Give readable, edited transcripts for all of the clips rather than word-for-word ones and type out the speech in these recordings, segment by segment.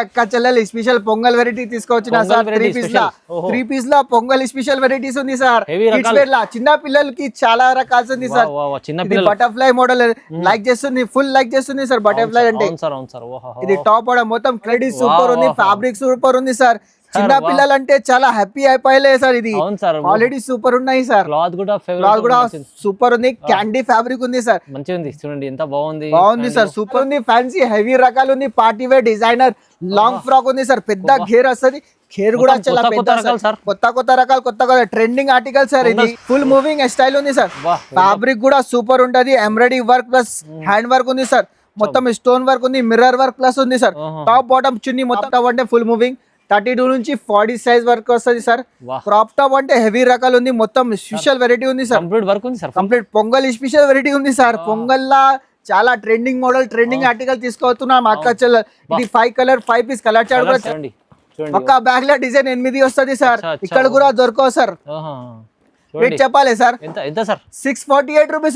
అక్క చెల్లెలు special pongal variety తీసుకొచ్చిన సార్. త్రీ పీస్ లో పొంగల్ స్పెషల్ వెరైటీస్ ఉంది సార్. చిన్న పిల్లలకి చాలా రకాలు ఉంది సార్. బటర్ఫ్లై మోడల్ లైక్ చేస్తుంది, ఫుల్ లైక్ చేస్తుంది సార్. బటర్ఫ్లై అంటే ఇది టాప్ మొత్తం క్రెడిట్ సూపర్ ఉంది, ఫ్యాబ్రిక్ సూపర్ ఉంది సార్. చిన్న పిల్లలంటే చాలా హ్యాపీ అయిపోయలే సార్. ఇది క్వాలిటీ సూపర్ ఉన్నాయి సార్. క్లాత్ కూడా సూపర్ ఉంది, క్యాండీ ఫ్యాబ్రిక్ ఉంది సార్. మంచిగా ఉంది చూడండి, ఎంత బాగుంది. బాగుంది సార్, సూపర్ ఉంది. ఫ్యాన్సీ హెవీ రకాలు ఉంది, party wear designer long frock ఉంది సార్. పెద్ద ఘేర్ వస్తుంది, ఘేర్ కూడా చాలా పెద్ద సార్. కొత్త రకాలు, కొత్త ట్రెండింగ్ ఆర్టికల్ సార్. ఇది ఫుల్ మూవింగ్ స్టైల్ ఉంది సార్. ఫ్యాబ్రిక్ కూడా సూపర్ ఉంటది. Embroidery work plus hand work ఉంది సార్. మొత్తం స్టోన్ వర్క్ ఉంది, మిర్రర్ వర్క్ ప్లస్ ఉంది సార్. టాప్ బాటమ్ చున్నీ మొత్తం అంటే ఫుల్ మూవింగ్ 32 నుంచి 40 సైజ్ వరకు వస్తుంది సార్. క్రాప్ టాప్ అంటే హెవీ రకాలు ఉంది, మొత్తం స్పెషల్ వెరైటీ ఉంది sir. Complete pongal special variety ఉంది సార్. పొంగల్ లా చాలా ట్రెండింగ్ మోడల్, ట్రెండింగ్ ఆర్టికల్ తీసుకొస్తున్నాం అక్క చెల్ల. ఇది 5 కలర్ 5 పీస్ కలర్ చార్ట్ కూడా ఒక్క బ్యాగ్ లో డిజైన్ 8 వస్తుంది సార్. ఇక్కడ కూడా దొరకవు సార్. రేట్ చెప్పాలి సార్. ఎంత sir? 648 rupees.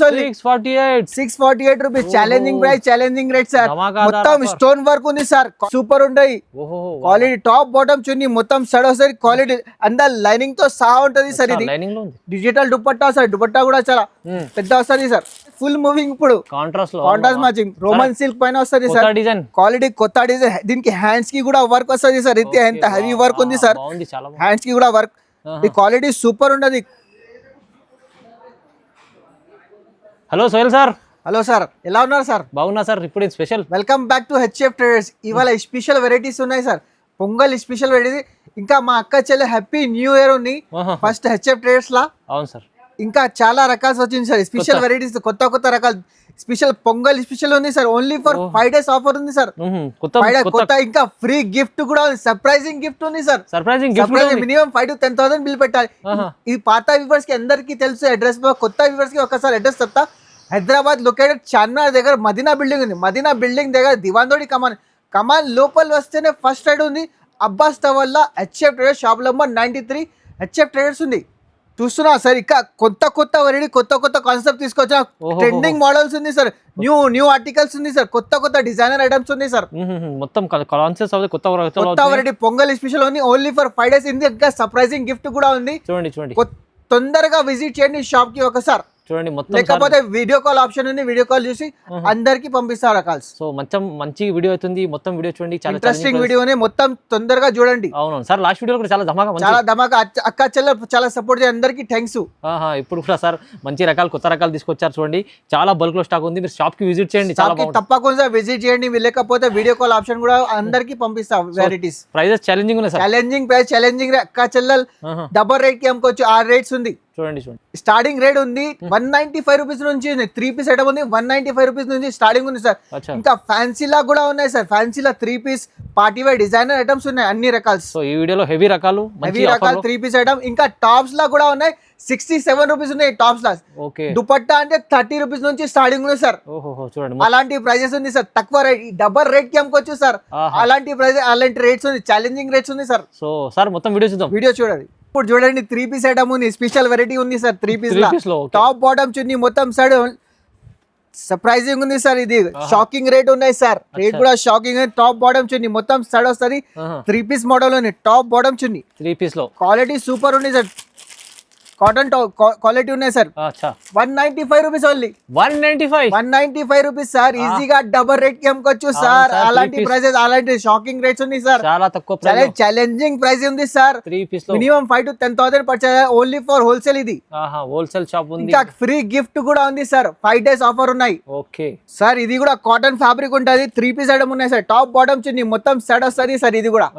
648 rupees. Challenging price, challenging rate sir. మొత్తం స్టోన్ వర్క్ ఉంది సార్, సూపర్ ఉంటాయి. క్వాలిటీ టాప్ బాటమ్ చున్నీ మొత్తం సడ్ వస్తుంది. క్వాలిటీ అందరు లైనింగ్ తో సహా ఉంటది సార్. ఇది డిజిటల్ దుపట్టా సార్. దుపట్టా కూడా చాలా పెద్ద వస్తుంది సార్. ఫుల్ మూవింగ్ ఇప్పుడు కాంట్రాస్ట్ మ్యాచింగ్ రోమన్ సిల్క్ పైన వస్తుంది సార్. క్వాలిటీ కొత్త డిజైన్. దీనికి హ్యాండ్స్ కి కూడా వర్క్ వస్తుంది సార్. ఇది ఎంత హెవీ వర్క్ ఉంది సార్. హ్యాండ్స్ కి కూడా వర్క్. ఈ క్వాలిటీ సూపర్ ఉండదు. Hello Sohel sir. Hello sir, ఎలా ఉన్నారు సార్? బాగున్నా సార్. ఇప్పుడు special welcome back to HF Traders. ఇవాళ స్పెషల్ వెరైటీస్ ఉన్నాయి సార్. Pongal special variety. ఇంకా మా అక్క చెల్లె హ్యాపీ న్యూ ఇయర్ ఉంది ఫస్ట్ హెచ్ఎఫ్ ట్రేడర్స్ లా. అవును సార్. ఇంకా చాలా రకాలు వచ్చింది సార్. స్పెషల్ వెరైటీస్ కొత్త రకాలు. స్పెషల్ పొంగల్ స్పెషల్ ఉంది sir. Only for 5 days offer ఉంది సార్. కొత్త ఇంకా ఫ్రీ గిఫ్ట్ కూడా ఉంది. సర్ప్రైజింగ్ గిఫ్ట్ ఉంది సార్. మినిమం 5 to 10,000 బిల్ పెట్టాలి. ఈ పాత వ్యూవర్స్ కి అందరికి తెలుసు అడ్రస్. కొత్త వ్యూవర్స్ కి ఒకసారి అడ్రస్ చెప్తా. హైదరాబాద్ లొకేటెడ్ చార్మినార్ దగ్గర మదీనా బిల్డింగ్ ఉంది. మదీనా బిల్డింగ్ దగ్గర దివాందోడి కమాన్ లోపల వస్తేనే ఫస్ట్ రైడ్ ఉంది. అబ్బాస్ టవర్ లో HF traders shop number 93 HF traders ఉంది. చూస్తున్నా సార్. ఇంకా కొత్త వెరైటీ, కొత్త కాన్సెప్ట్ తీసుకొచ్చా. ట్రెండింగ్ మోడల్స్ ఉంది సార్. న్యూ ఆర్టికల్స్ ఉంది సార్. కొత్త డిజైనర్ ఐటమ్స్ ఉంది సార్. మొత్తం కొత్త వెరైటీ పొంగల్ స్పెషల్ ఉంది. Only for 5 days. ఇంకా సర్ప్రైజింగ్ గిఫ్ట్ కూడా ఉంది. చూడండి. తొందరగా విజిట్ చేయండి షాప్ కి ఒకసారి. చూడండి మొత్తం. లేకపోతే వీడియో కాల్ ఆప్షన్ ఉంది, వీడియో కాల్ చూసి అందరికి పంపిస్తారు కాల్స్. సో మంచి వీడియో అవుతుంది. మొత్తం వీడియో చూడండి, చాలా ఇంట్రెస్టింగ్ వీడియోనే. మొత్తం తొందరగా చూడండి. అవును సార్. లాస్ట్ వీడియో కూడా చాలా ధమాకా అక్క చెల్ల చాలా సపోర్ట్ చేయండి. అందరికి థ్యాంక్స్. ఇప్పుడు కూడా సార్ మంచి రకాలు, కొత్త రకాలు తీసుకొచ్చారు చూడండి. చాలా బల్క్ లో స్టాక్ ఉంది. మీరు షాప్ కి విజిట్ చేయండి. తప్పకుండా విజిట్ చేయండి. లేకపోతే వీడియో కాల్ ఆప్షన్ కూడా అందరికి పంపిస్తాం. వెరైటీస్ ప్రైజెస్ ఛాలెంజింగ్ ఉన్నాయి సార్. ఛాలెంజింగ్ ప్రైస్, ఛాలెంజింగ్ అక్క చెల్లెల్ డబల్ రేట్ కి అమ్ముకోవచ్చు. ఆ రేట్స్ ఉంది. చూడండి. స్టార్టింగ్ రేట్ ఉంది 195 రూపీస్ నుంచి. 3 పీస్ ఐటమ్ ఉంది 195 రూపీస్ నుంచి స్టార్టింగ్ ఉంది సార్. ఇంకా ఫ్యాన్సీలా కూడా ఉన్నాయి సార్. ఫ్యాన్సీలా 3 piece party wear designer items ఉన్నాయి, అన్ని రకాలు. సో ఈ వీడియోలో హెవీ రకాలు 3 పీస్ ఐటమ్. ఇంకా టాప్స్ లా కూడా ఉన్నాయి. 67 రూపీస్ ఉన్నాయి టాప్స్ లా. దుపట్టా అంటే 30 రూపీస్ నుంచి స్టార్టింగ్ ఉంది సార్. చూడండి అలాంటి ప్రైజెస్ ఉంది సార్. తక్కువ రేట్, డబల్ రేట్ కి అమ్ముకోవచ్చు సార్. అలాంటి ప్రైస్, అలాంటి రేట్స్ ఉంది. ఛాలెంజింగ్ రేట్స్ ఉంది సార్. సో సార్ మొత్తం వీడియో చూద్దాం. వీడియో చూడండి. ఇప్పుడు చూడండి 3 పీస్ ఐటమ్ ఉంది. స్పెషల్ వెరైటీ ఉంది సార్. 3 పీస్ లో టాప్ బాటమ్ చున్నీ మొత్తం సైడ్ సర్ప్రైజింగ్ ఉంది సార్. ఇది షాకింగ్ రేట్ ఉన్నాయి సార్. రేట్ కూడా షాకింగ్. టాప్ బాటమ్ చున్నీ మొత్తం సైడ్ వస్తుంది. 3 పీస్ మోడల్ ఉంది. టాప్ బాటమ్ చున్నీ 3 పీస్ లో క్వాలిటీ సూపర్ ఉంది సార్. కాటన్ క్వాలిటీ ఉన్నాయి sir. 195 rupees only. 195 rupees sir. ఈజీగా డబల్ రేట్ కి అమ్ముకోవచ్చు సార్. అలాంటి ప్రైసెస్, అలాంటి షాకింగ్ రేట్స్ ఉంది సార్. చాలా తక్కువ ఛాలెంజింగ్ ప్రైస్ ఉంది sir. Minimum 5 to 10,000 purchase. Only for wholesale. ఇది హోల్సేల్ షాప్ ఉంది. ఇంకా ఫ్రీ గిఫ్ట్ కూడా ఉంది సార్. 5 days ఆఫర్ ఉన్నాయి. Okay sir. ఇది కూడా కాటన్ ఫ్యాబ్రిక్ ఉంటుంది. 3 పీస్ ఐటమ్ ఉన్నాయి సార్. టాప్ బాటమ్ చున్నీ మొత్తం సెట్ వస్తుంది సార్. ఇది కూడా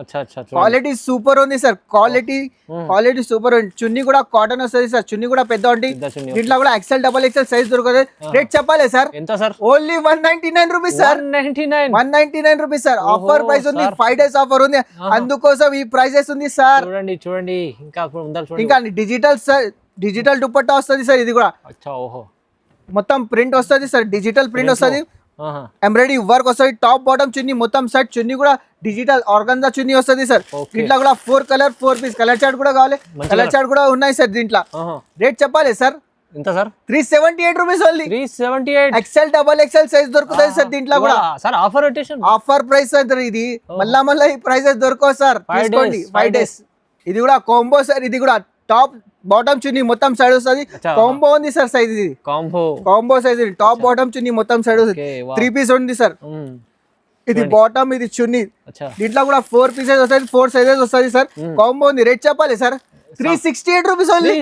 క్వాలిటీ సూపర్ ఉంది సార్. క్వాలిటీ సూపర్ ఉంది. చున్నీ కూడా కాటన్ వస్తుంది సార్. చున్నీ కూడా పెద్ద ఉంది. దీంట్లో కూడా XL, XXL సైజ్ దొరుకుతుంది. రేట్ చెప్పాలి సార్. ఎంత sir? Only 199 rupees sir. 199 rupees sir. Offer price ఉంది. 5 days ఆఫర్ ఉంది. అందుకోసం ఈ ప్రైజెస్ ఉంది సార్. చూడండి. ఇంకా డిజిటల్ దుపట్టా వస్తుంది సార్. ఇది కూడా మొత్తం ప్రింట్ వస్తుంది సార్. డిజిటల్ ప్రింట్ వస్తుంది. ఎంబ్రాయిడరీ వర్క్ వస్తుంది. టాప్ బాటమ్ చున్నీ మొత్తం సెట్. చున్నీ కూడా డిజిటల్ ఆర్గంజా చున్నీ వస్తుంది సార్. దీంట్లో కూడా 4 కలర్ 4 పీస్ కలర్ చార్ట్ కూడా కావాలి. కలర్ చార్ట్ కూడా ఉన్నాయి సార్ దీంట్లో. రేట్ చెప్పాలి సార్. ఎంత sir 378 rupees only. 378. XL double XL size దొరుకుతుంది సార్ దీంట్లో కూడా. Sir offer rotation offer price అంటారు ఇది. మళ్ళా ఈ ప్రైసెస్ దొరకవు సార్. 5 days. ఇది కూడా కాంబో సార్. ఇది కూడా టాప్ బాటమ్ చున్నీ మొత్తం సైడ్ వస్తుంది. కాంబో ఉంది సార్ సైజ్. ఇది combo size. Top bottom chunni మొత్తం సైడ్ వస్తుంది. 3 పీస్ ఉంది సార్. ఇది బాటమ్ ఇది చున్నీ. దీంట్లో కూడా 4 పీసెస్ వస్తాయి. 4 సైజెస్ వస్తుంది సార్. కాంబో ఉంది. రేట్ చెప్పాలి సార్. 368 rupees only.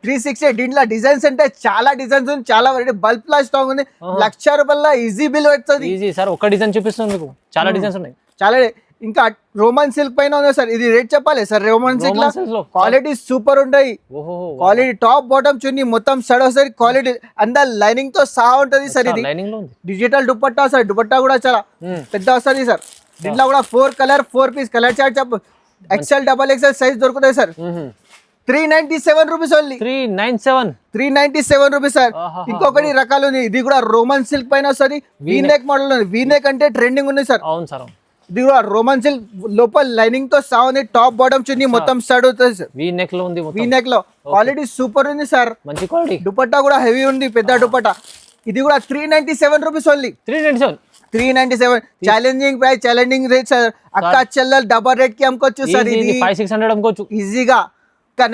368. దీంట్లో డిజైన్స్ అంటే చాలా డిజైన్స్ ఉంది. చాలా వెరైటీ బల్క్ ప్లాస్ స్టాక్ ఉంది. 1,00,000 రూపాయల ఈజీ బిల్ వస్తుంది. Easy sir. ఒక డిజైన్ చూపిస్తుంది మీకు. చాలా డిజైన్స్ ఉన్నాయి. చాలా. ఇంకా రోమన్ సిల్క్ పైన ఉంది సార్. ఇది రేట్ చెప్పాలి సార్. రోమన్ సిల్క్ లో క్వాలిటీ సూపర్ ఉంటాయి. క్వాలిటీ టాప్ బాటమ్ చున్నీ మొత్తం సైడ్ వస్తుంది. క్వాలిటీ అందరు లైనింగ్ తో సహా ఉంటది సార్. ఇది డిజిటల్ దుపట్టా సార్. దుపట్టా కూడా చాలా పెద్ద వస్తుంది సార్. దీంట్లో కూడా 4 పీస్ కలర్ చార్ట్ చెప్పు. ఎక్సెల్ డబల్ ఎక్సెల్ సైజ్ దొరుకుతాయి sir. 397 rupees only. 397 rupees sir. ఇంకొకటి రకాలు ఉంది. ఇది కూడా రోమన్ సిల్క్ పైన వస్తుంది. వీ నెక్ మోడల్ ఉంది. వీ నెక్ అంటే ట్రెండింగ్ ఉంది సార్. అవును సార్. ఇది కూడా రోమన్ సిల్క్ లోపల లైనింగ్ తో సహా ఉంది. టాప్ బాటమ్ చున్నీ మొత్తం స్టార్ట్ అవుతుంది సార్. వీ నెక్ లో ఉంది. వీ నెక్ లో క్వాలిటీ సూపర్ ఉంది సార్. మంచి క్వాలిటీ. దుపట్టా కూడా హెవీ ఉంది. పెద్ద దుపట్టా. ఇది కూడా 397 rupees only. 397. Challenging price, challenging rate sir. అక్క చెల్లెలు డబల్ రేట్ కి అమ్ముకోవచ్చు సార్. ఇది 500-600 అమ్ముకోవచ్చు ఈజీగా.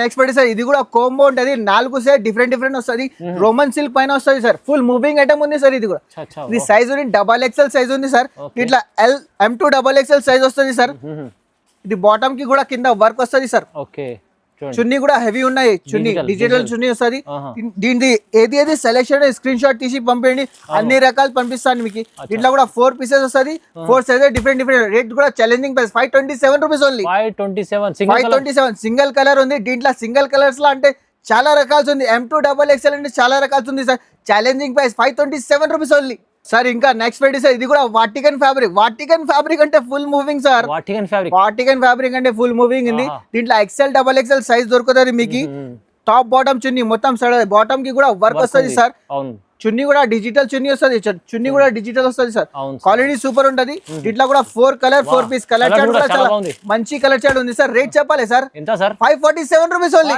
నెక్స్ట్ పడి సార్. ఇది కూడా కాంబో ఉంటుంది. 4 సెట్ డిఫరెంట్ వస్తుంది. రోమన్ సిల్క్ పైన వస్తుంది సార్. ఫుల్ మూవింగ్ ఐటమ్ ఉంది సార్. ఇది కూడా ఇది సైజ్ ఉంది. డబల్ ఎక్సెల్ సైజ్ ఉంది సార్. ఇట్లా M2 డబల్ ఎక్సెల్ సైజ్ వస్తుంది సార్. ఇది బాటమ్ కి కూడా కింద వర్క్ వస్తుంది సార్. చున్నీ కూడా హెవీ ఉన్నాయి. చున్నీ డిజిటల్ చున్నీ వస్తుంది. దీనిది ఏది సెలెక్షన్ స్క్రీన్ షాట్ తీసి పంపేయండి. అన్ని రకాలు పంపిస్తాను మీకు. దీంట్లో కూడా 4 పీసెస్ వస్తుంది. 4 సైజ్ డిఫరెంట్ రేట్ కూడా challenging price. 527 rupees only. 527 single colour ఉంది. దీంట్లో సింగిల్ కలర్స్ లో అంటే చాలా రకాలు ఉంది. M2 డబల్ ఎక్సెల్ అంటే చాలా రకాలు ఉంది sir. Challenging price 527 rupees only sir. ఇంకా నెక్స్ట్ పెట్టి సార్. ఇది కూడా వాటికన్ ఫ్యాబ్రిక్. వాటికన్ ఫ్యాబ్రిక్ అంటే full moving sir. Vatican fabric అంటే ఫుల్ మూవింగ్ ఉంది. దీంట్లో ఎక్సెల్ డబల్ ఎక్సెల్ సైజ్ దొరుకుతుంది మీకు. టాప్ బాటమ్ చున్నీ మొత్తం సైడ్ బాటమ్ కి కూడా వర్క్ వస్తుంది సార్. చున్నీ కూడా డిజిటల్ చున్నీ వస్తుంది. చున్నీ కూడా డిజిటల్ వస్తుంది సార్. క్వాలిటీ సూపర్ ఉంటది. దీంట్లో కూడా 4 పీస్ కలర్ చార్ట్ కూడా చాలా మంచి కలర్ చార్ట్ ఉంది సార్. రేట్ చెప్పాలి సార్. 547 rupees only.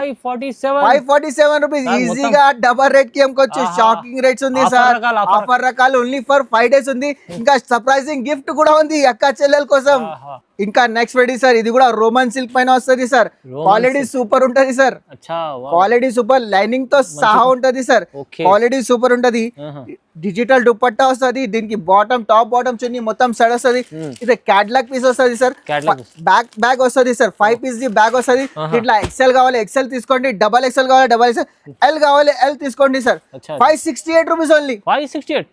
547 రూపీస్ ఈజీగా డబల్ రేట్ కి అమ్ముకోవచ్చు. షాకింగ్ రేట్స్ ఉంది సార్. ఆఫర్ రకాలు ఓన్లీ ఫర్ 5 days ఉంది. ఇంకా సర్ప్రైజింగ్ గిఫ్ట్ కూడా ఉంది అక్క చెల్లెల కోసం. ఇంకా నెక్స్ట్ రెడీ సార్. ఇది కూడా రోమన్ సిల్క్ పైన వస్తుంది సార్. క్వాలిటీ సూపర్ ఉంటది సార్. క్వాలిటీ సూపర్ లైనింగ్ తో సహా ఉంటది సార్. క్వాలిటీ సూపర్ ఉంటది. డిజిటల్ దుపట్టా వస్తుంది. దీనికి టాప్ బాటమ్ చున్నీ మొత్తం సైడ్ వస్తుంది. ఇది క్యాట్లాగ్ పీస్ వస్తుంది సార్. బ్యాగ్ వస్తుంది సార్. 5 పీస్ బ్యాగ్ వస్తుంది. ఇట్లా ఎక్సెల్ కావాలి ఎక్సెల్ తీసుకోండి. డబల్ ఎక్సెల్ కావాలి డబల్ ఎక్సెల్. ఎల్ కావాలి ఎల్ తీసుకోండి sir. 568 rupees only. 568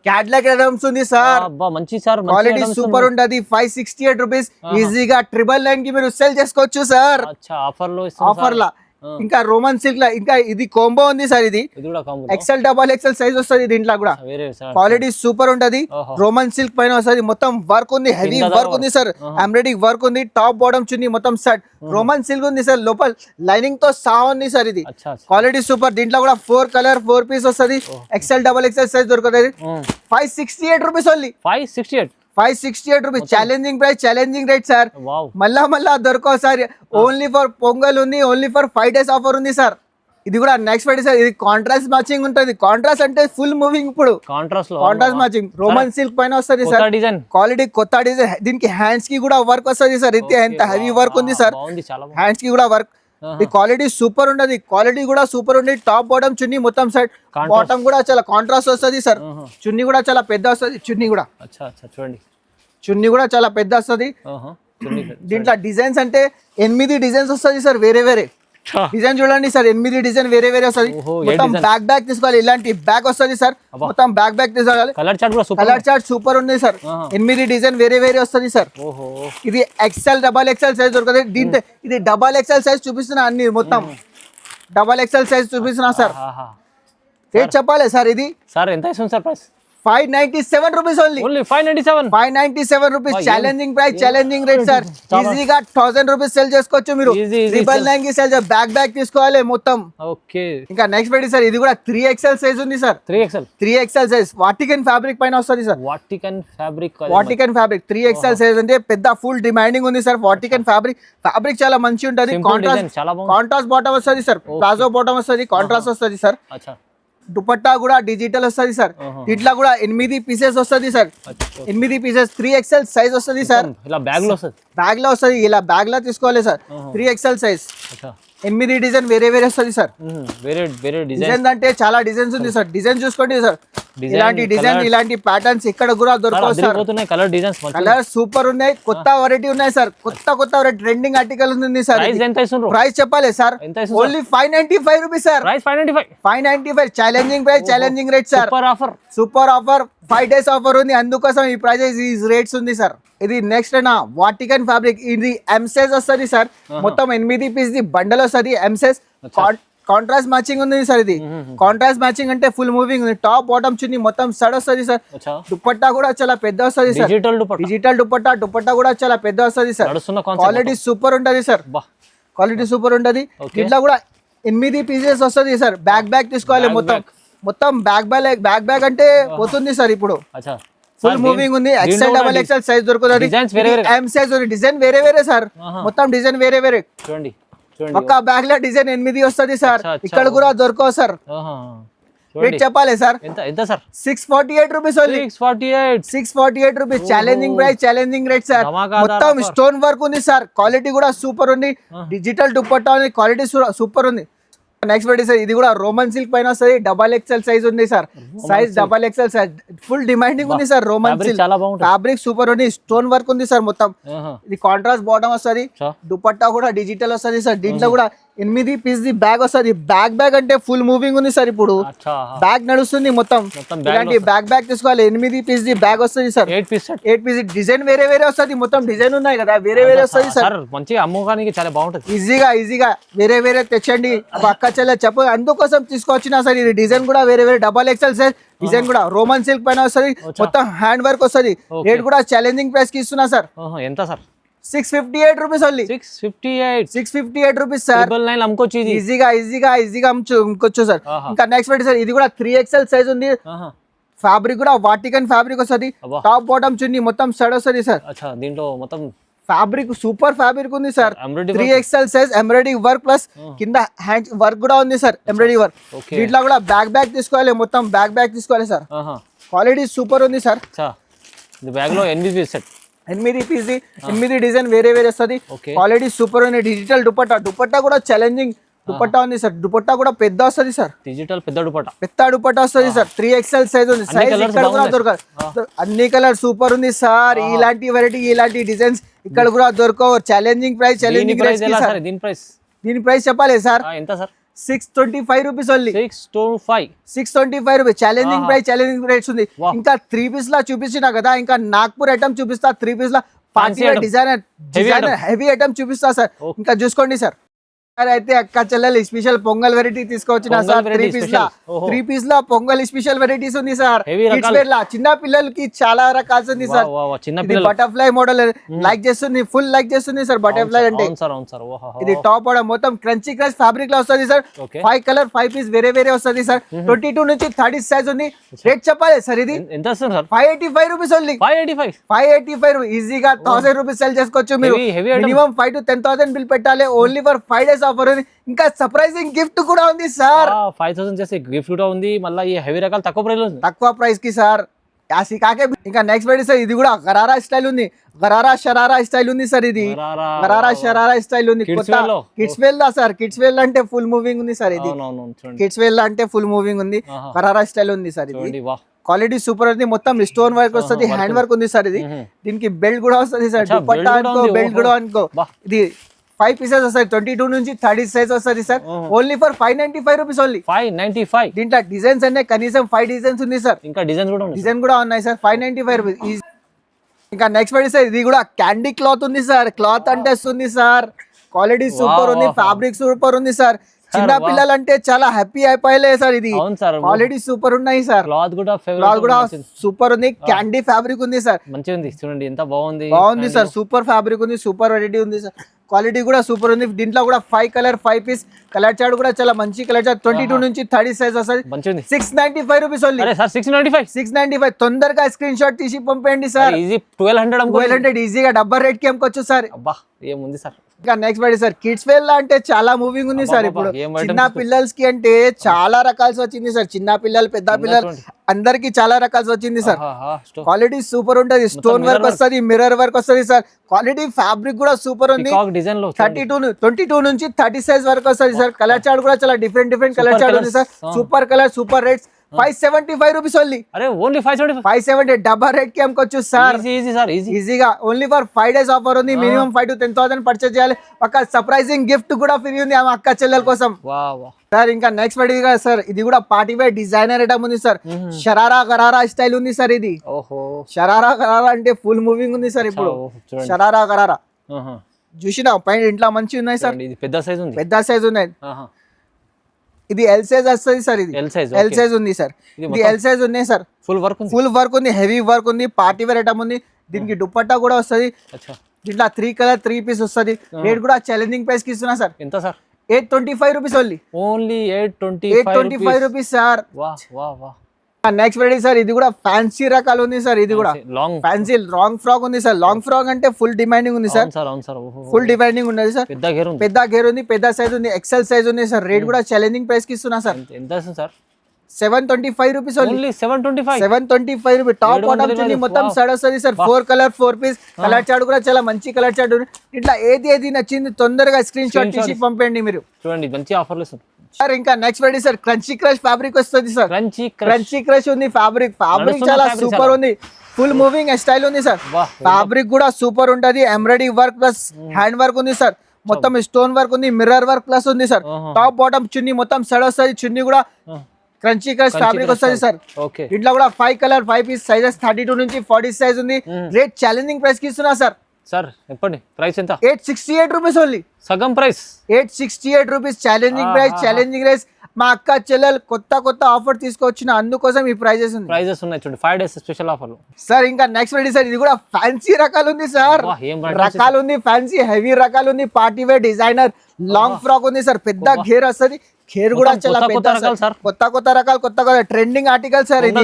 catalogue items ఉంది సార్. మంచి సార్. క్వాలిటీ సూపర్ ఉంటది. 568 రూపీస్ ఈజీగా 999 కి మీరు సెల్ చేసుకోవచ్చు సార్. ఆఫర్ లా. ఇంకా రోమన్ సిల్క్ లా ఇంకా ఇది కాంబో ఉంది సార్. ఇది ఎక్సెల్ డబల్ ఎక్సెల్ సైజ్ వస్తుంది. దీంట్లో కూడా క్వాలిటీ సూపర్ ఉంటది. రోమన్ సిల్క్ పైన వస్తుంది. మొత్తం వర్క్ ఉంది. హెవీ వర్క్ ఉంది సార్. ఎంబ్రాయిడరీ వర్క్ ఉంది. టాప్ బాటమ్ చున్నీ మొత్తం సెట్ రోమన్ సిల్క్ ఉంది సార్. లోపల లైనింగ్ తో సహా ఉంది సార్. ఇది క్వాలిటీ సూపర్. దీంట్లో కూడా 4 పీస్ వస్తుంది. ఎక్సెల్ డబల్ ఎక్సెల్ సైజ్ దొరుకుతుంది. 568 rupees only. 568 rupees. Challenging price, challenging rate sir. మళ్ళా దొరకవు సార్. ఓన్లీ ఫర్ పొంగల్ ఉంది. ఓన్లీ ఫర్ 5 days ఆఫర్ ఉంది సార్. ఇది కూడా నెక్స్ట్ ఫ్రైడే సార్. ఇది కాంట్రాస్ట్ మ్యాచింగ్ ఉంటుంది. కాంట్రాస్ట్ అంటే ఫుల్ మూవింగ్. ఇప్పుడు కాంట్రాస్ట్ మ్యాచింగ్ రోమన్ సిల్క్ పైన వస్తుంది సార్. క్వాలిటీ కొత్త డిజైన్. దీనికి హ్యాండ్స్ కి కూడా వర్క్ వస్తుంది సార్. ఇది ఎంత హెవీ వర్క్ ఉంది సార్. హ్యాండ్స్ కి కూడా వర్క్. ఈ క్వాలిటీ సూపర్ ఉండదు. క్వాలిటీ కూడా సూపర్ ఉంది. టాప్ బాటమ్ చున్నీ మొత్తం సైడ్ బాటమ్ కూడా చాలా కాంట్రాస్ట్ వస్తుంది సార్. చున్నీ కూడా చాలా పెద్ద వస్తుంది. చున్నీ కూడా చూడండి. చున్నీ కూడా చాలా పెద్ద వస్తుంది. దీంట్లో డిజైన్స్ అంటే 8 డిజైన్స్ వస్తుంది సార్. వేరే డిజైన్ చూడండి సార్. 8 డిజైన్ వేరే వస్తుంది. మొత్తం బ్యాగ్ తీసుకోవాలి. ఇలాంటి బ్యాగ్ వస్తుంది సార్. మొత్తం బ్యాగ్ తీసుకోవాలి. కలర్ చార్ట్ సూపర్ ఉంది సార్. 8 డిజైన్ వేరే వస్తుంది సార్. ఇది ఎక్సెల్ డబల్ ఎక్సెల్ సైజ్ దొరుకుతుంది. దీంతో ఇది డబల్ ఎక్సెల్ సైజ్ చూపిస్తున్నా. అన్ని మొత్తం డబల్ ఎక్సెల్ సైజ్ చూపిస్తున్నా సార్. రేట్ చెప్పాలి సార్. ఇది సార్ ఎంత ఇస్తుంది sir price? 597 rupees only. Only 597. 597 rupees challenging price, challenging rate sir. ఈజీగా 1000 రూపీస్ సెల్ చేసుకోవచ్చు మీరు. 999 కి సెల్ బ్యాక్ తీసుకోవాలి మొత్తం. ఓకే, ఇంకా నెక్స్ట్ పెట్టి సార్, ఇది కూడా 3XL సైజ్ ఉంది sir. 3XL size Vatican fabric పైన వస్తుంది sir. Vatican fabric 3XL size అంటే పెద్ద ఫుల్ డిమాండింగ్ ఉంది సార్. వాటికన్ ఫ్యాబ్రిక్ చాలా మంచి ఉంటది. కాంట్రాస్ట్ బాటమ్ వస్తుంది సార్, ప్లాజో బాటమ్ వస్తుంది, కాంట్రాస్ట్ వస్తుంది సార్. దుపట్టా కూడా డిజిటల్ వస్తుంది సార్. ఇట్లా కూడా 8 పీసెస్ వస్తుంది సార్. 8 పీసెస్ 3XL సైజ్ వస్తుంది సార్. బ్యాగ్ లో వస్తుంది, ఇలా బ్యాగ్ లో తీసుకోవాలి సార్. 3XL సైజ్ 8 డిజైన్ వేరే వస్తుంది సార్. డిజైన్ అంటే చాలా డిజైన్స్ ఉంది సార్. డిజైన్ చూసుకోండి సార్, ఇలాంటి డిజైన్, ఇలాంటి ప్యాటర్న్స్ ఇక్కడ కూడా దొరకవు సార్. కలర్ సూపర్ ఉన్నాయి, కొత్త వెరైటీ ఉన్నాయి సార్. కొత్త వెరైటీ ట్రెండింగ్ ఆర్టికల్ ఉంది సార్. ప్రైస్ చెప్పాలి sir, only 595 rupees sir. 595 challenging price, challenging rate sir. Super offer 5 days offer ఉంది, అందుకోసం ఈ ప్రైజెస్ ఈ రేట్స్ ఉంది సార్. ఇది నెక్స్ట్ నా వాటికన్ ఫ్యాబ్రిక్, ఇది ఎం సైజ్ వస్తుంది సార్. మొత్తం 8 పీస్ ది బండల్ వస్తుంది. ఎం సైజ్ కాంట్రాస్ట్ మ్యాచింగ్ ఉంది సార్. ఇది కాంట్రాస్ట్ మ్యాచింగ్ అంటే ఫుల్ మూవింగ్ ఉంది. టాప్ బాటమ్ చున్నీ మొత్తం సడ్ వస్తుంది సార్. దుపట్టా కూడా చాలా పెద్ద వస్తుంది సార్. డిజిటల్ దుపట్టా కూడా చాలా పెద్ద వస్తుంది సార్. క్వాలిటీ సూపర్ ఉంటది సార్. క్వాలిటీ సూపర్ ఉంటది. ఇట్లా కూడా 8 పీసెస్ వస్తుంది సార్. బ్యాగ్ తీసుకోవాలి మొత్తం బ్యాగ్ అంటే పోతుంది సార్. ఇప్పుడు ఫుల్ మూవింగ్ ఉంది. XL XXL సైజ్ దొరుకుతుంది. ఎం సైజ్ ఉంది. డిజైన్ వేరే సార్. మొత్తం డిజైన్ వేరే. చూడండి, ఒక్క బ్యాగ్ లో డిజైన్ 8 వస్తుంది సార్. ఇక్కడ కూడా దొరకవు సార్. రేట్ చెప్పాలి సార్, ఎంత sir? 648 rupees only. 648 rupees challenging price, challenging rate sir. మొత్తం స్టోన్ వర్క్ ఉంది సార్. క్వాలిటీ కూడా సూపర్ ఉంది. డిజిటల్ దుపట్టా ఉంది, క్వాలిటీ సూపర్ ఉంది. నెక్స్ట్ పెట్టి సార్, ఇది కూడా రోమన్ సిల్క్ పైన వస్తుంది. XXL సైజ్ ఉంది sir. Size XXL size full demanding ఉంది sir. Roman silk fabric super ఉంది. స్టోన్ వర్క్ ఉంది సార్. మొత్తం ఇది కాంట్రాస్ట్ బాటమ్ వస్తుంది. దుపట్టా కూడా డిజిటల్ వస్తుంది సార్. దీంట్లో కూడా 8 పీస్ ది బ్యాగ్ వస్తుంది. బ్యాగ్ అంటే ఫుల్ మూవింగ్ ఉంది సార్. ఇప్పుడు బ్యాగ్ నడుస్తుంది మొత్తం. ఇలాంటి బ్యాగ్ తీసుకోవాలి. 8 పీస్ ది బ్యాగ్ వస్తుంది సార్. 8 పీస్ డిజైన్ వేరే వస్తుంది. మొత్తం డిజైన్ ఉన్నాయి కదా, వేరే వస్తుంది సార్. మంచిగా అమ్మకానికి చాలా బాగుంటుంది. ఈజీగా వేరే తెచ్చండి. అక్క చెల్లె చెప్ప, అందుకోసం తీసుకొచ్చినా సార్. ఇది డిజైన్ కూడా వేరే XXL సైజ్. డిజైన్ కూడా రోమన్ సిల్క్ పైన వస్తుంది. మొత్తం హ్యాండ్ వర్క్ వస్తుంది. రేట్ కూడా ఛాలెంజింగ్ ప్రైస్ కి ఇస్తున్నా సార్. ఎంత sir? 658 rupees only. 658 rupees sir. ఈజీగా అమ్ముకోవచ్చు సార్. ఇంకా నెక్స్ట్ పెట్టి సార్, ఇది కూడా 3XL సైజ్ ఉంది. ఫ్యాబ్రిక్ కూడా వాటికన్ ఫ్యాబ్రిక్ వస్తుంది. టాప్ బాటమ్ చున్నీ మొత్తం సైడ్ వస్తుంది సార్. దీంట్లో మొత్తం ఫ్యాబ్రిక్ సూపర్ ఫ్యాబ్రిక్ ఉంది sir. 3XL size embroidery work plus కింద హ్యాండ్ వర్క్ కూడా ఉంది సార్. Embroidery work. దీంట్లో కూడా బ్యాగ్ తీసుకోవాలి. మొత్తం బ్యాగ్ తీసుకోవాలి సార్. క్వాలిటీ సూపర్ ఉంది సార్. బ్యాగ్ లో 8 పీస్ 8 డిజైన్ వేరే వస్తుంది. క్వాలిటీ సూపర్ ఉంది. డిజిటల్ దుపట్టా కూడా ఛాలెంజింగ్ దుపట్టా ఉంది సార్. దుపట్టా కూడా పెద్ద వస్తుంది సార్. డిజిటల్ పెద్ద దుపట్టా వస్తుంది సార్. 3XL సైజ్ ఉంది. సైజ్ ఇక్కడ కూడా దొరకదు. అన్ని కలర్ సూపర్ ఉంది సార్. ఇలాంటి వెరైటీ, ఇలాంటి డిజైన్స్ ఇక్కడ కూడా దొరకవు. Challenging price, challenging price. దీని ప్రైస్ చెప్పాలి సార్. ఎంత sir? 625 rupees only. 625 rupees challenging price, challenging rates ఉంది. ఇంకా 3 పీస్ లా చూపించినా కదా, ఇంకా నాగ్పూర్ ఐటమ్ చూపిస్తా. 3 పీస్ లా పార్టీ డిజైనర్ హెవీ ఐటమ్ చూపిస్తా సార్. ఇంకా చూసుకోండి సార్. అయితే అక్క చెల్లెలు స్పెషల్ పొంగల్ వెరైటీ తీసుకొచ్చిన సార్. 3 పీస్ లా పొంగల్ స్పెషల్ వెరైటీస్ ఉంది సార్. కిడ్స్ వేర్ లా చిన్న పిల్లలకి చాలా రకాలు ఉంది సార్. బటర్ఫ్లై మోడల్ లైక్ చేస్తుంది, ఫుల్ లైక్ చేస్తుంది సార్. బటర్ఫ్లై అంటే ఇది టాప్ కూడా మొత్తం క్రంచీ క్రష్ ఫ్యాబ్రిక్ లా వస్తుంది సార్. 5 కలర్ 5 పీస్ వేరే వస్తుంది సార్. 22 నుంచి 30 సైజ్ ఉంది. రేట్ చెప్పాలి సార్. ఇది ఎంత వస్తుంది సార్? 585 rupees only. 585 ఈజీగా 1000 రూపీస్ సెల్ చేసుకోవచ్చు మీరు. మినిమం 5 to 10,000 బిల్ పెట్టాలి. Only for 5 days offer. ఇంకా సర్ప్రైజింగ్ గిఫ్ట్ కూడా ఉంది సార్. 5000 చేసే గిఫ్ట్ కూడా ఉంది. మళ్ళీ ఈ హెవీ రకాలు తక్కువ ప్రైస్ కి సార్. ఇంకా నెక్స్ట్ పెట్టి సార్, ఇది కూడా గరారా స్టైల్ ఉంది. షరారా స్టైల్ ఉంది సార్. ఇది షరారా స్టైల్ ఉంది. కిడ్స్ వేల్ లా సార్. కిడ్స్ వేల్ అంటే ఫుల్ మూవింగ్ ఉంది సార్. ఇది కిడ్స్ వేల్ అంటే ఫుల్ మూవింగ్ ఉంది. గరారా స్టైల్ ఉంది సార్. ఇది క్వాలిటీ సూపర్ ఉంది. మొత్తం స్టోన్ వర్క్ వస్తుంది, హ్యాండ్ వర్క్ ఉంది సార్. ఇది దీనికి బెల్ట్ కూడా వస్తుంది సార్. దుపట్టా అనుకో, బెల్ట్ కూడా అనుకో. ఇది 5 పీసెస్ వస్తాయి. 22 నుంచి 30 సైజ్ వస్తుంది sir. Only for 595 rupees only. 595. దీంట్లో డిజైన్స్ అనే కనీసం 5 డిజైన్స్ ఉంది సార్. ఇంకా డిజైన్ కూడా ఉన్నాయి సార్. 595 రూపీస్. ఇంకా నెక్స్ట్ పడి సార్, ఇది కూడా క్యాండీ క్లాత్ ఉంది సార్. క్లాత్ అంటే వస్తుంది సార్. క్వాలిటీ సూపర్ ఉంది. ఫ్యాబ్రిక్ సూపర్ ఉంది సార్. చిన్న పిల్లలు అంటే చాలా హ్యాపీ అయిపోయలే సార్. ఇది అవును సార్, క్వాలిటీ సూపర్ ఉన్నాయి సార్. క్లాత్ కూడా క్లాత్ కూడా సూపర్ ఉంది. క్యాండీ ఫ్యాబ్రిక్ ఉంది సార్. మంచిగా ఉంది చూడండి, ఎంత బాగుంది. బాగుంది సార్, సూపర్ ఫ్యాబ్రిక్ ఉంది, సూపర్ వెరైటీ ఉంది సార్. క్వాలిటీ కూడా సూపర్ ఉంది. దీంట్లో కూడా 5 కలర్ 5 పీస్ కలర్ చార్ట్ కూడా చాలా మంచి కలర్ చార్ట్ 22 నుంచి 30 సైజ్ వస్తుంది. మంచిగా 695 రూపీస్ ఓన్లీ. అరే సార్ 695 తొందరగా స్క్రీన్ షాట్ తీసి పంపేయండి సార్. ఈజీ 1200 ఈజీగా డబ్బర్ రేట్ కి అమ్ముకోవచ్చు సార్. అబ్బా ఏముంది సార్. ఇంకా నెక్స్ట్ బడి సార్ కిడ్స్ వేర్ లా అంటే చాలా మూవింగ్ ఉంది సార్. ఇప్పుడు చిన్న పిల్లలకి అంటే చాలా రకాల్సి వచ్చింది సార్. చిన్న పిల్లలు పెద్ద పిల్లలు అందరికి చాలా రకాల్సి వచ్చింది సార్. క్వాలిటీ సూపర్ ఉంటది. స్టోన్ వర్క్ వస్తుంది, మిర్రర్ వర్క్ వస్తుంది సార్. క్వాలిటీ ఫ్యాబ్రిక్ కూడా సూపర్ ఉంది. 22 నుంచి 30 సైజ్ వరకు వస్తుంది సార్. కలర్ చార్ట్ కూడా చాలా డిఫరెంట్ కలర్ చార్ట్ ఉంది sir. Super colour, super rates. 575 rupees only. అరే ఓన్లీ 570 డబ్బర్ రేట్ కి అమ్ముకోవచ్చు సార్. ఈజీగా ఓన్లీ ఫర్ 5 days ఆఫర్ ఉంది. మినిమం 5 to 10,000 పర్చేజ్ చేయాలి. ఒక సర్ప్రైజింగ్ గిఫ్ట్ కూడా ఫ్రీ ఉంది ఆమె అక్క చెల్లెల కోసం సార్. ఇంకా నెక్స్ట్ పడిగా సార్, ఇది కూడా పార్టీ వేర్ డిజైనర్ ఐటమ్ ఉంది సార్. షరారా గరారా స్టైల్ ఉంది సార్. ఇది షరారా గరారా అంటే ఫుల్ మూవింగ్ ఉంది సార్. ఇప్పుడు షరారా గరారా చూసినా పైన ఇంట్లో మంచి ఉన్నాయి సార్. పెద్ద సైజ్ ఉన్నాయి. ఇది ఎల్ సైజ్ వస్తుంది సార్. ఇది ఎల్ సైజ్ ఉంది సార్. ఇది ఎల్ సైజ్ ఉన్నాయి సార్. ఫుల్ వర్క్ ఉంది, హెవీ వర్క్ ఉంది, పార్టీ వేర్ ఐటమ్ ఉంది. దీనికి దుపట్టా కూడా వస్తుంది. దీంట్లో 3 కలర్ 3 పీస్ వస్తుంది. రేట్ కూడా ఛాలెంజింగ్ ప్రైస్ కి ఇస్తున్నా సార్. ఎంత sir? 825 rupees only. 825 rupees sir. Next variety sir, ఇది కూడా ఫ్యాన్సీ రకాలు ఉంది సార్. ఇది కూడా ఫ్యాన్సీ లాంగ్ ఫ్రాక్ ఉంది సార్. లాంగ్ ఫ్రాక్ అంటే ఫుల్ డిమాండింగ్ ఉంది సార్. ఫుల్ డిమాండింగ్ ఉన్నది సార్. పెద్ద గేర్ ఉంది, పెద్ద సైజ్ ఉంది, ఎక్సెల్ సైజ్ ఉంది సార్. రేట్ కూడా ఛాలెంజింగ్ ప్రైస్ కి ఇస్తున్నా సార్. ఎంత sir? 725 rupees only. 725 rupees. Top bottom chunni మొత్తం సైడ్ వస్తుంది sir. 4 colour 4 piece colour chart కూడా చాలా మంచి కలర్ చార్ట్ ఉంది. ఇట్లా ఏది నచ్చింది తొందరగా స్క్రీన్ షాట్ తీసి పంపండి మీరు. చూడండి మంచి ఆఫర్లు సార్. ఇంకా next variety sir, crunchy crush fabric వస్తుంది సార్. క్రంచీ క్రష్ ఉంది. ఫ్యాబ్రిక్ చాలా సూపర్ ఉంది. ఫుల్ మూవింగ్ స్టైల్ ఉంది సార్. ఫ్యాబ్రిక్ కూడా సూపర్ ఉంటది. Embroidery work plus hand work ఉంది సార్. మొత్తం స్టోన్ వర్క్ ఉంది, మిర్రర్ వర్క్ ప్లస్ ఉంది సార్. టాప్ బాటమ్ చున్నీ మొత్తం సైడ్ వస్తుంది. చున్నీ కూడా క్రంచీ క్రష్ ఫ్యాబ్రిక్ వస్తుంది సార్. ఇంట్లో కూడా 5 కలర్ 5 పీస్ సైజెస్ 32 నుంచి 40 సైజ్ ఉంది. రేట్ ఛాలెంజింగ్ ప్రైస్ కి ఇస్తున్నా సార్. సార్ చెప్పండి ప్రైస్ ఎంత? 868 రూపీస్ ఓన్లీ. సగం ప్రైస్ 868 రూపీస్. Challenging price. మా అక్క చెల్లెలు కొత్త ఆఫర్ తీసుకొచ్చిన అందుకోసం ఈ ప్రైజెస్ ఉన్నాయి చూడండి. 5 days స్పెషల్ ఆఫర్ సార్. ఇంకా నెక్స్ట్ వెరైటీ సార్, ఇది కూడా ఫ్యాన్సీ రకాలు ఉంది సార్. రకాలు ఉంది, ఫ్యాన్సీ హెవీ రకాలు ఉంది. Party wear designer long frock ఉంది సార్. పెద్ద గేర్ వస్తుంది. గేర్ కూడా చాలా కొత్త రకాలు ట్రెండింగ్ ఆర్టికల్ సార్. ఇది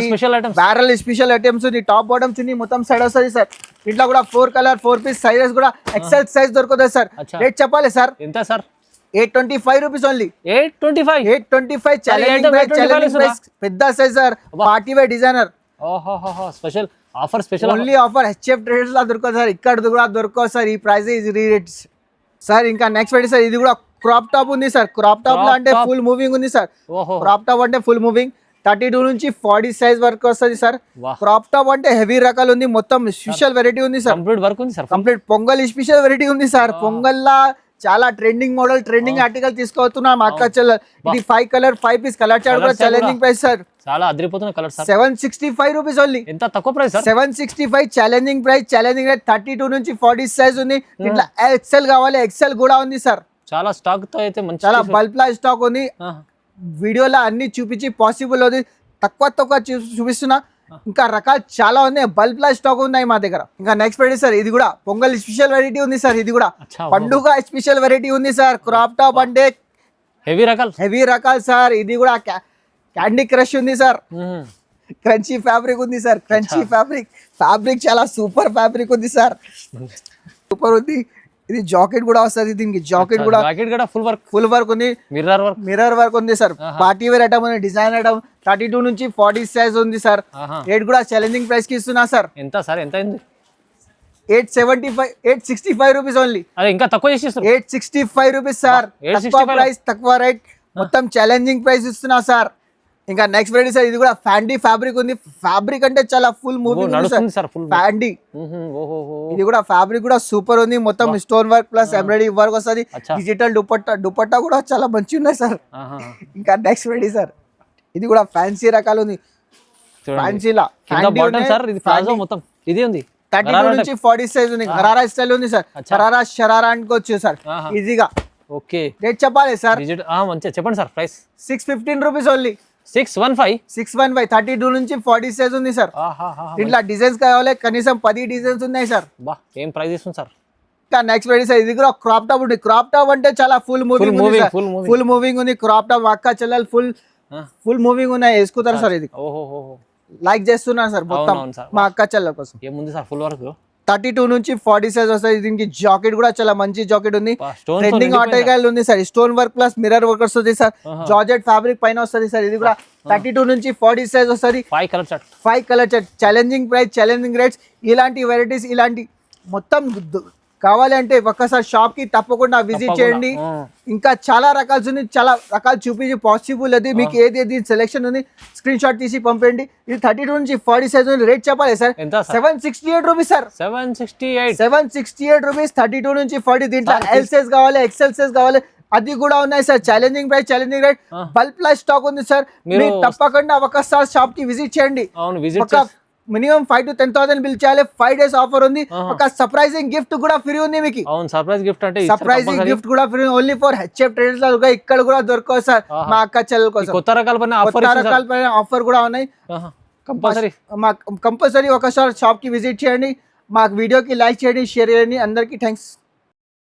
బ్యారల్ స్పెషల్ ఐటమ్స్ ఉంది. టాప్ బాటమ్ చున్నీ మొత్తం సైడ్ వస్తుంది సార్. ఇట్లా కూడా 4 కలర్ 4 పీస్ సైజెస్ కూడా ఎక్సెల్ సైజ్ దొరుకుతుంది సార్. రేట్ చెప్పాలి సార్. ఎంత sir? 825 rupees only. 825 challenging price. పెద్ద size sir. Party wear designer special offer. Only offer HF traders లా దొరకదు సార్. ఇక్కడ కూడా దొరకదు సార్. ఈ ప్రైస్ రేట్స్ సార్. ఇంకా నెక్స్ట్ వెరైటీ సార్, ఇది కూడా క్రాప్ టాప్ ఉంది సార్. క్రాప్ టాప్ లో అంటే ఫుల్ మూవింగ్ ఉంది సార్. క్రాప్ టాప్ అంటే ఫుల్ మూవింగ్ 32 నుంచి 40 సైజ్ వరకు వస్తుంది సార్. క్రాప్ టాప్ అంటే హెవీ రకాలు ఉంది. మొత్తం స్పెషల్ వెరైటీ ఉంది sir. Complete pongal special variety ఉంది సార్. పొంగల్ లా చాలా ట్రెండింగ్ మోడల్, ట్రెండింగ్ ఆర్టికల్ తీసుకొస్తున్నాం అక్క చెల్లెలు. ఇది 5 కలర్ 5 పీస్ కలర్ చార్ట్ కూడా ఛాలెంజింగ్ ప్రైస్ సార్. చాలా అదిరిపోతున్న కలర్ సార్. 765 rupees only. ఎంత తక్కువ price sir? 765 challenging price. Challenging rate 32 నుంచి 40 సైజ్ ఉంది. ఇట్లా ఎక్సెల్ కావాలి, ఎక్సెల్ కూడా ఉంది సార్. చాలా స్టాక్ తో అయితే చాలా బల్క్ లా స్టాక్ ఉంది. వీడియోలో అన్ని చూపించి పాసిబుల్ అవుతుంది. తక్కువ చూపిస్తున్నా. ఇంకా రకాలు చాలా ఉన్నాయి. బల్క్ లా స్టాక్ ఉన్నాయి మా దగ్గర. ఇంకా నెక్స్ట్ వెరైటీ సార్, ఇది కూడా పొంగల్ స్పెషల్ వెరైటీ ఉంది సార్. ఇది కూడా పండుగ స్పెషల్ వెరైటీ ఉంది సార్. క్రాప్ టాప్ అంటే హెవీ రకాలు సార్. ఇది కూడా క్యాండీ క్రష్ ఉంది సార్. క్రంచీ ఫ్యాబ్రిక్ ఉంది సార్. క్రంచీ ఫ్యాబ్రిక్ చాలా సూపర్ ఫ్యాబ్రిక్ ఉంది సార్. సూపర్ ఉంది. ఇది జాకెట్ కూడా వస్తుంది. దీనికి జాకెట్ కూడా ఫుల్ వర్క్ ఉంది. మిర్రర్ వర్క్ ఉంది సార్. పార్టీ వేర్ ఐటమ్ ఉంది. డిజైన్ ఐటమ్ 32 నుంచి 40 సైజ్ ఉంది సార్. రేట్ కూడా ఛాలెంజింగ్ ప్రైస్ కి ఇస్తున్నా సార్. ఎంత సార్? ఎంత అయింది? 865 రూపీస్ ఓన్లీ. ఇంకా తక్కువ చేసి 865 రూపీస్ సార్. తక్కువ రేట్. మొత్తం ఛాలెంజింగ్ ప్రైస్ ఇస్తున్నా సార్. ఇంకా నెక్స్ట్ వెరైటీ సార్, ఇది కూడా ఫ్యాండీ ఫ్యాబ్రిక్ ఉంది. ఫ్యాబ్రిక్ అంటే చాలా ఫుల్ మూవింగ్ ఉంది సార్. ఫ్యాండీ ఇది కూడా ఫ్యాబ్రిక్ కూడా సూపర్ ఉంది. మొత్తం stone work plus embroidery work వస్తుంది. డిజిటల్ దుపట్టా కూడా చాలా మంచి ఉన్నాయి సార్. ఇంకా నెక్స్ట్ వెరైటీ సార్, ఇది కూడా ఫ్యాన్సీ రకాలు ఉంది. ఫ్యాన్సీలా మొత్తం ఇది ఉంది. 32 నుంచి 40 సైజ్ ఉంది. గరారా స్టైల్ ఉంది సార్. షరారా అనుకోవచ్చు సార్. ఈజీగా ఓకే రేట్ చెప్పాలి సార్. డిజిట్ మంచిగా చెప్పండి సార్ ప్రైస్. 615 rupees only. 615. 615 32 నుంచి 40 సైజ్ ఉంది సార్. దీంట్లో డిజైన్స్ కావాలి కనీసం 10 డిజైన్స్ ఉన్నాయి సార్. బా ఏం ప్రైస్ ఇస్తుంది సార్. ఇంకా నెక్స్ట్ వెరీ సార్ ఇది కూడా క్రాప్ టాప్ ఉంది. క్రాప్ టాప్ అంటే చాలా ఫుల్ మూవింగ్ ఉంది సార్. ఫుల్ మూవింగ్ ఉంది క్రాప్ టాప్. అక్క చెల్లెలు ఫుల్ మూవింగ్ ఉన్నాయి, వేసుకుంటారు సార్. ఇది లైక్ చేస్తున్నారు సార్ మొత్తం మా అక్క చెల్లెల కోసం. ఏముంది సార్ ఫుల్ వర్క్. 32 నుంచి 40 సైజ్ వస్తాయి. దీనికి జాకెట్ కూడా చాలా మంచి జాకెట్ ఉంది. ట్రెండింగ్ ఆర్టికల్ ఉంది sir. Stone work plus mirror work వస్తుంది సార్. జార్జెట్ ఫ్యాబ్రిక్ పైన వస్తుంది సార్. ఇది కూడా 32 నుంచి 40 సైజ్ వస్తుంది. 5 colour chart. Challenging price, challenging rates. ఇలాంటి వెరైటీస్ ఇలాంటి మొత్తం కావాలి అంటే ఒక్కసారి షాప్ కి తప్పకుండా విజిట్ చేయండి. ఇంకా చాలా రకాలు ఉంది, చాలా రకాలు చూపించి పాసిబుల్ అది. మీకు ఏది సెలెక్షన్ ఉంది స్క్రీన్ షాట్ తీసి పంపండి. ఇది 32 నుంచి 40 సైజ్ ఉంది. రేట్ చెప్పాలి సార్. 768 rupees sir. 768 రూపీస్ 32 నుంచి 40. దీంట్లో ఎల్ సైజ్ కావాలి, ఎక్సెల్ సైజ్ కావాలి, అది కూడా ఉన్నాయి sir. Challenging price, challenging rate. Bulk plus stock ఉంది సార్. మీరు తప్పకుండా ఒకసారి షాప్ కి విజిట్ చేయండి. మినిమం 5 to 10,000 బిల్ చేయాలి. 5 days ఆఫర్ ఉంది. ఒక సర్ప్రైజింగ్ గిఫ్ట్ కూడా ఫ్రీ ఉంది మీకు. సర్ప్రైజింగ్ గిఫ్ట్ అంటే సర్ప్రైజింగ్ గిఫ్ట్ కూడా free only for HF traders లో. ఇక్కడ కూడా దొరకవు సార్ మా అక్క చెల్లెల కోసం. కొత్త రకాల ఆఫర్ కూడా ఉన్నాయి. కంపల్సరీ ఒకసారి షాప్ కి విజిట్ చేయండి. మా వీడియోకి లైక్ చేయండి, షేర్ చేయండి. అందరికీ థ్యాంక్స్.